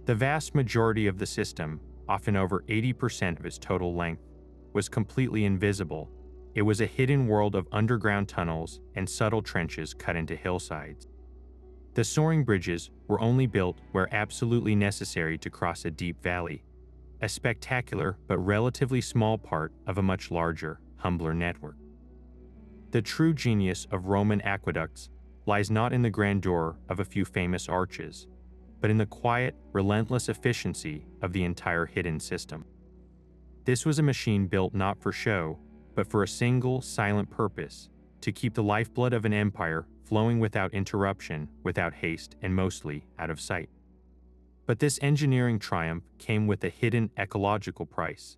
The vast majority of the system, often over 80% of its total length, was completely invisible. It was a hidden world of underground tunnels and subtle trenches cut into hillsides. The soaring bridges were only built where absolutely necessary to cross a deep valley, a spectacular but relatively small part of a much larger, humbler network. The true genius of Roman aqueducts lies not in the grandeur of a few famous arches, but in the quiet, relentless efficiency of the entire hidden system. This was a machine built not for show, but for a single, silent purpose: to keep the lifeblood of an empire flowing without interruption, without haste, and mostly out of sight. But this engineering triumph came with a hidden ecological price.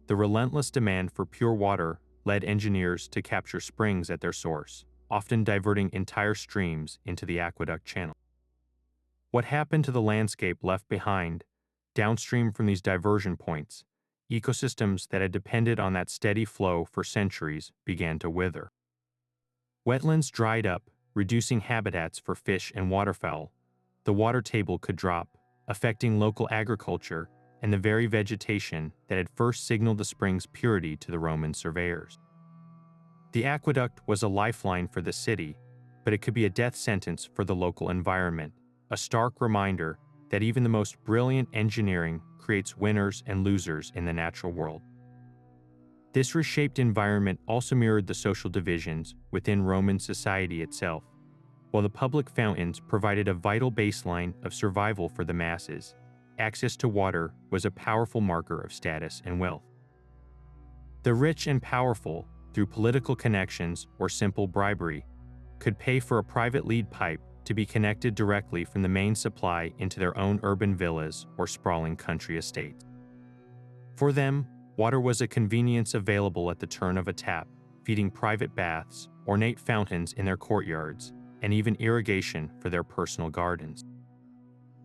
The relentless demand for pure water led engineers to capture springs at their source, often diverting entire streams into the aqueduct channel. What happened to the landscape left behind, downstream from these diversion points? Ecosystems that had depended on that steady flow for centuries began to wither. Wetlands dried up, reducing habitats for fish and waterfowl. The water table could drop, affecting local agriculture and the very vegetation that had first signaled the spring's purity to the Roman surveyors. The aqueduct was a lifeline for the city, but it could be a death sentence for the local environment, a stark reminder that even the most brilliant engineering creates winners and losers in the natural world. This reshaped environment also mirrored the social divisions within Roman society itself. While the public fountains provided a vital baseline of survival for the masses, access to water was a powerful marker of status and wealth. The rich and powerful, through political connections or simple bribery, could pay for a private lead pipe to be connected directly from the main supply into their own urban villas or sprawling country estates. For them, water was a convenience available at the turn of a tap, feeding private baths, ornate fountains in their courtyards, and even irrigation for their personal gardens.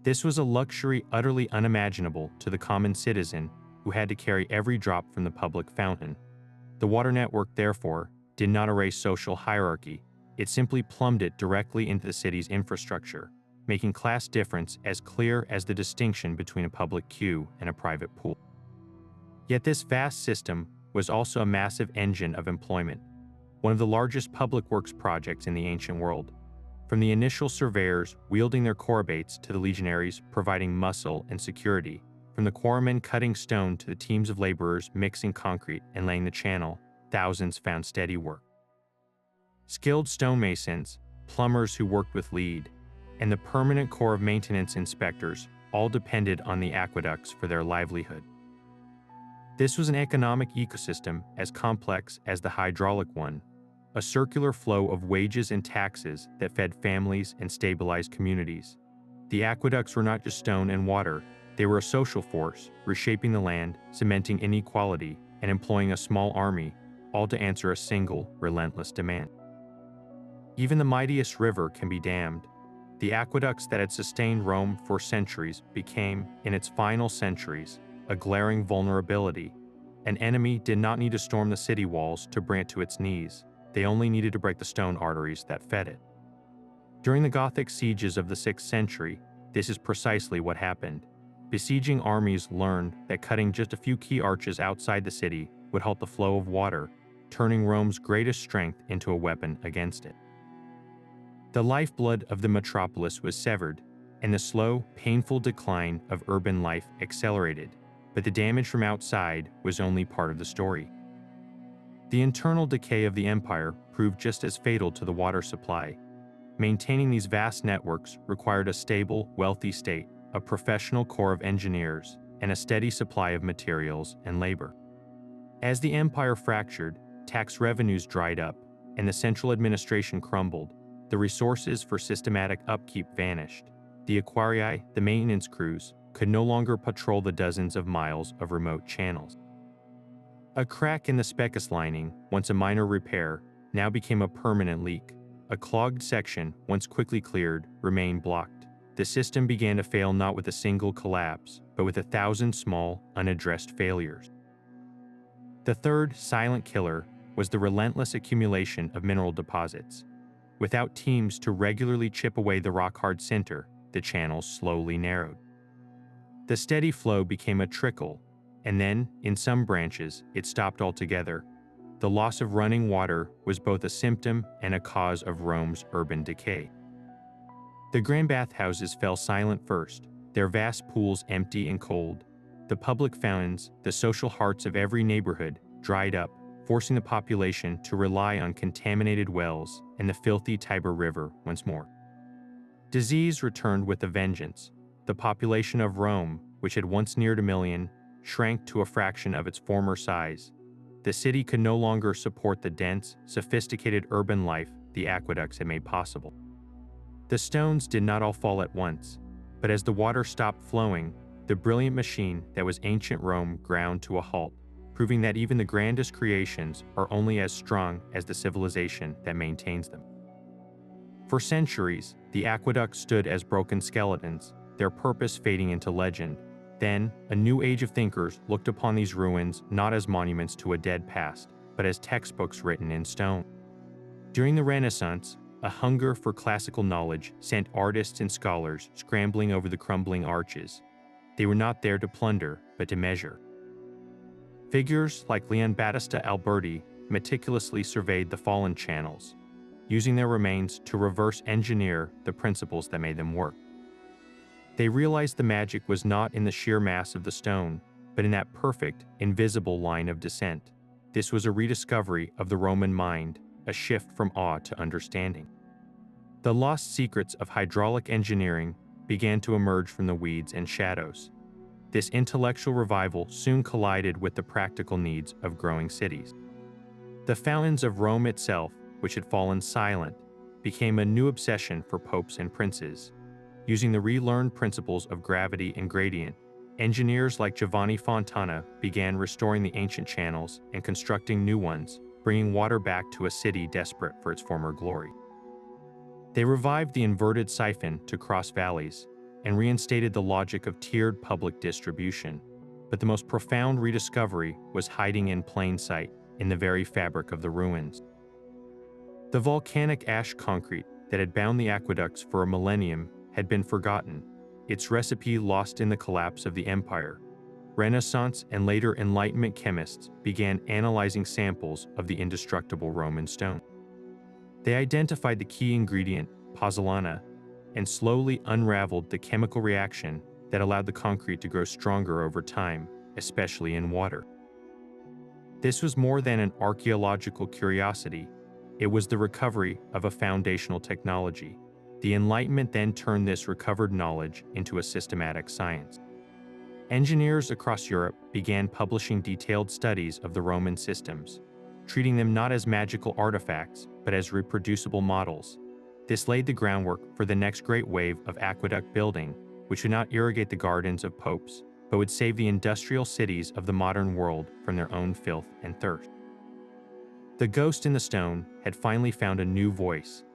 This was a luxury utterly unimaginable to the common citizen who had to carry every drop from the public fountain. The water network, therefore, did not erase social hierarchy. It simply plumbed it directly into the city's infrastructure, making class difference as clear as the distinction between a public queue and a private pool. Yet this vast system was also a massive engine of employment, one of the largest public works projects in the ancient world. From the initial surveyors wielding their courbates to the legionaries providing muscle and security, from the quarrymen cutting stone to the teams of laborers mixing concrete and laying the channel, thousands found steady work. Skilled stonemasons, plumbers who worked with lead, and the permanent corps of maintenance inspectors all depended on the aqueducts for their livelihood. This was an economic ecosystem as complex as the hydraulic one, a circular flow of wages and taxes that fed families and stabilized communities. The aqueducts were not just stone and water, they were a social force, reshaping the land, cementing inequality, and employing a small army, all to answer a single, relentless demand. Even the mightiest river can be dammed. The aqueducts that had sustained Rome for centuries became, in its final centuries, a glaring vulnerability. An enemy did not need to storm the city walls to bring it to its knees. They only needed to break the stone arteries that fed it. During the Gothic sieges of the 6th century, this is precisely what happened. Besieging armies learned that cutting just a few key arches outside the city would halt the flow of water, turning Rome's greatest strength into a weapon against it. The lifeblood of the metropolis was severed, and the slow, painful decline of urban life accelerated, but the damage from outside was only part of the story. The internal decay of the empire proved just as fatal to the water supply. Maintaining these vast networks required a stable, wealthy state, a professional corps of engineers, and a steady supply of materials and labor. As the empire fractured, tax revenues dried up, and the central administration crumbled. The resources for systematic upkeep vanished. The aquarii, the maintenance crews, could no longer patrol the dozens of miles of remote channels. A crack in the specus lining, once a minor repair, now became a permanent leak. A clogged section, once quickly cleared, remained blocked. The system began to fail not with a single collapse, but with 1,000 small, unaddressed failures. The third silent killer was the relentless accumulation of mineral deposits. Without teams to regularly chip away the rock-hard center, the channels slowly narrowed. The steady flow became a trickle, and then, in some branches, it stopped altogether. the loss of running water was both a symptom and a cause of Rome's urban decay. The grand bathhouses fell silent first, their vast pools empty and cold. The public fountains, the social hearts of every neighborhood, dried up, forcing the population to rely on contaminated wells and the filthy Tiber River once more. Disease returned with a vengeance. The population of Rome, which had once neared 1 million, shrank to a fraction of its former size. The city could no longer support the dense, sophisticated urban life the aqueducts had made possible. The stones did not all fall at once, but as the water stopped flowing, the brilliant machine that was ancient Rome ground to a halt, proving that even the grandest creations are only as strong as the civilization that maintains them. For centuries, the aqueducts stood as broken skeletons, their purpose fading into legend. Then, a new age of thinkers looked upon these ruins not as monuments to a dead past, but as textbooks written in stone. During the Renaissance, a hunger for classical knowledge sent artists and scholars scrambling over the crumbling arches. They were not there to plunder, but to measure. Figures like Leon Battista Alberti meticulously surveyed the fallen channels, using their remains to reverse engineer the principles that made them work. They realized the magic was not in the sheer mass of the stone, but in that perfect, invisible line of descent. This was a rediscovery of the Roman mind, a shift from awe to understanding. The lost secrets of hydraulic engineering began to emerge from the weeds and shadows. This intellectual revival soon collided with the practical needs of growing cities. The fountains of Rome itself, which had fallen silent, became a new obsession for popes and princes. Using the relearned principles of gravity and gradient, engineers like Giovanni Fontana began restoring the ancient channels and constructing new ones, bringing water back to a city desperate for its former glory. They revived the inverted siphon to cross valleys and reinstated the logic of tiered public distribution. But the most profound rediscovery was hiding in plain sight in the very fabric of the ruins. The volcanic ash concrete that had bound the aqueducts for a millennium had been forgotten, its recipe lost in the collapse of the empire. Renaissance and later Enlightenment chemists began analyzing samples of the indestructible Roman stone. They identified the key ingredient, pozzolana, and slowly unraveled the chemical reaction that allowed the concrete to grow stronger over time, especially in water. This was more than an archaeological curiosity. It was the recovery of a foundational technology. The Enlightenment then turned this recovered knowledge into a systematic science. Engineers across Europe began publishing detailed studies of the Roman systems, treating them not as magical artifacts, but as reproducible models. This laid the groundwork for the next great wave of aqueduct building, which would not irrigate the gardens of popes, but would save the industrial cities of the modern world from their own filth and thirst. The ghost in the stone had finally found a new voice.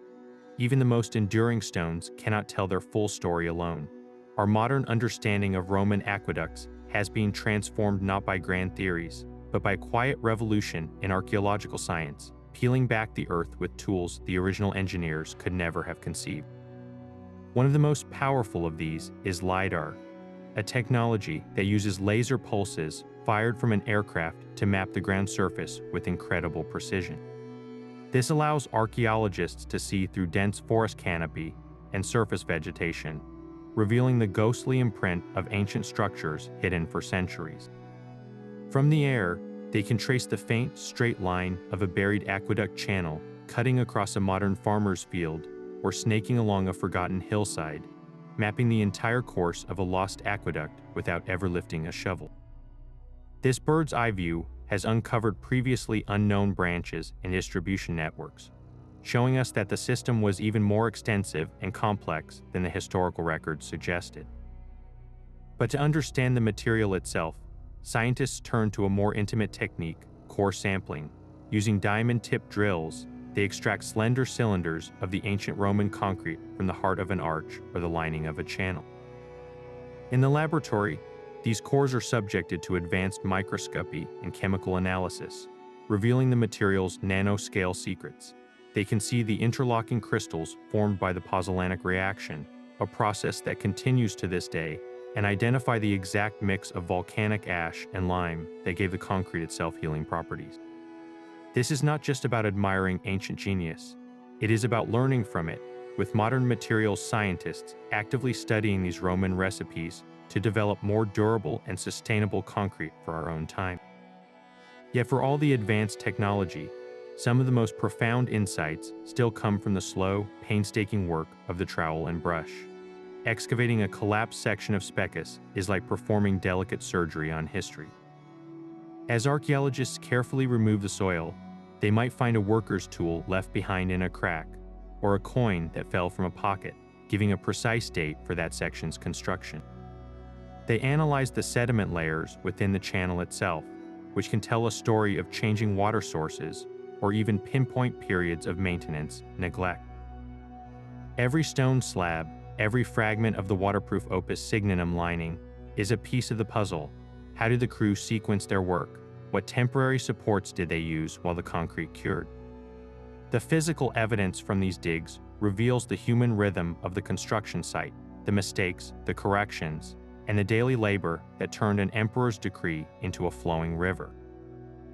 Even the most enduring stones cannot tell their full story alone. Our modern understanding of Roman aqueducts has been transformed not by grand theories, but by a quiet revolution in archaeological science, peeling back the earth with tools the original engineers could never have conceived. One of the most powerful of these is LiDAR, a technology that uses laser pulses fired from an aircraft to map the ground surface with incredible precision. This allows archaeologists to see through dense forest canopy and surface vegetation, revealing the ghostly imprint of ancient structures hidden for centuries. From the air, they can trace the faint, straight line of a buried aqueduct channel cutting across a modern farmer's field or snaking along a forgotten hillside, mapping the entire course of a lost aqueduct without ever lifting a shovel. This bird's eye view has uncovered previously unknown branches and distribution networks, showing us that the system was even more extensive and complex than the historical records suggested. But to understand the material itself, scientists turn to a more intimate technique, core sampling. Using diamond-tipped drills, they extract slender cylinders of the ancient Roman concrete from the heart of an arch or the lining of a channel. In the laboratory, these cores are subjected to advanced microscopy and chemical analysis, revealing the material's nanoscale secrets. They can see the interlocking crystals formed by the pozzolanic reaction, a process that continues to this day, and identify the exact mix of volcanic ash and lime that gave the concrete its self-healing properties. This is not just about admiring ancient genius. It is about learning from it, with modern materials scientists actively studying these Roman recipes to develop more durable and sustainable concrete for our own time. Yet for all the advanced technology, some of the most profound insights still come from the slow, painstaking work of the trowel and brush. Excavating a collapsed section of Specus is like performing delicate surgery on history. As archaeologists carefully remove the soil, they might find a worker's tool left behind in a crack, or a coin that fell from a pocket, giving a precise date for that section's construction. They analyze the sediment layers within the channel itself, which can tell a story of changing water sources or even pinpoint periods of maintenance neglect. Every stone slab, every fragment of the waterproof opus signinum lining is a piece of the puzzle. How did the crew sequence their work? What temporary supports did they use while the concrete cured? The physical evidence from these digs reveals the human rhythm of the construction site, the mistakes, the corrections, and the daily labor that turned an emperor's decree into a flowing river.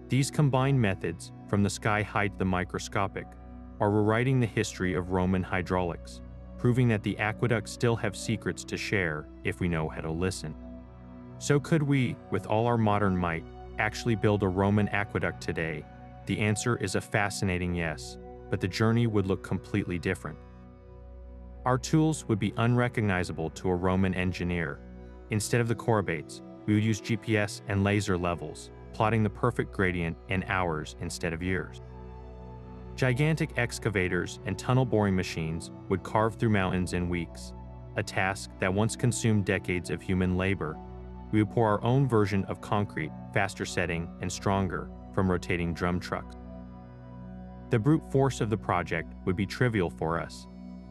These combined methods, from the sky high to the microscopic, are rewriting the history of Roman hydraulics, proving that the aqueducts still have secrets to share if we know how to listen. So could we, with all our modern might, actually build a Roman aqueduct today? The answer is a fascinating yes, but the journey would look completely different. Our tools would be unrecognizable to a Roman engineer. Instead of the chorobates, we would use GPS and laser levels, plotting the perfect gradient in hours instead of years. Gigantic excavators and tunnel boring machines would carve through mountains in weeks, a task that once consumed decades of human labor. We would pour our own version of concrete, faster setting and stronger, from rotating drum trucks. The brute force of the project would be trivial for us,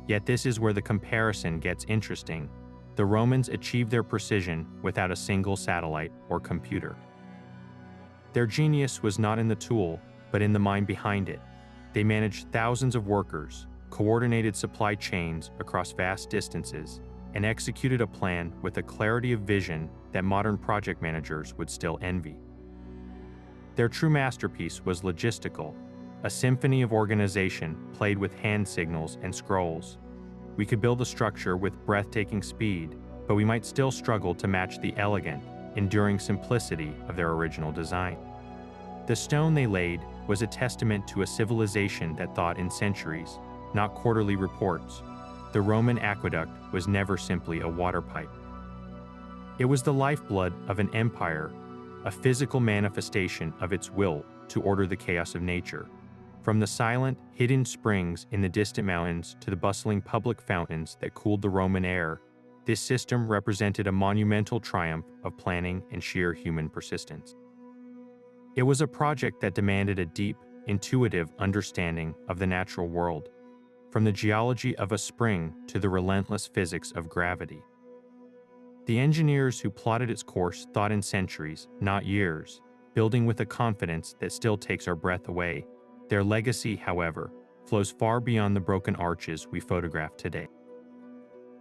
yet this is where the comparison gets interesting. The Romans achieved their precision without a single satellite or computer. Their genius was not in the tool, but in the mind behind it. They managed thousands of workers, coordinated supply chains across vast distances, and executed a plan with a clarity of vision that modern project managers would still envy. Their true masterpiece was logistical, a symphony of organization played with hand signals and scrolls. We could build a structure with breathtaking speed, but we might still struggle to match the elegant, enduring simplicity of their original design. The stone they laid was a testament to a civilization that thought in centuries, not quarterly reports. The Roman aqueduct was never simply a water pipe. It was the lifeblood of an empire, a physical manifestation of its will to order the chaos of nature. From the silent, hidden springs in the distant mountains to the bustling public fountains that cooled the Roman air, this system represented a monumental triumph of planning and sheer human persistence. It was a project that demanded a deep, intuitive understanding of the natural world, from the geology of a spring to the relentless physics of gravity. The engineers who plotted its course thought in centuries, not years, building with a confidence that still takes our breath away. Their legacy, however, flows far beyond the broken arches we photograph today.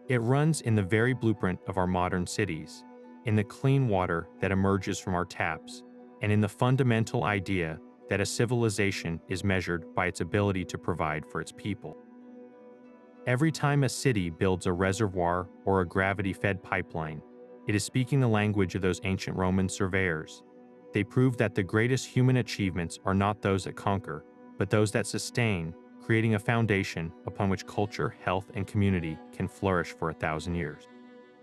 It runs in the very blueprint of our modern cities, in the clean water that emerges from our taps, and in the fundamental idea that a civilization is measured by its ability to provide for its people. Every time a city builds a reservoir or a gravity-fed pipeline, it is speaking the language of those ancient Roman surveyors. They prove that the greatest human achievements are not those that conquer, but those that sustain, creating a foundation upon which culture, health, and community can flourish for 1,000 years.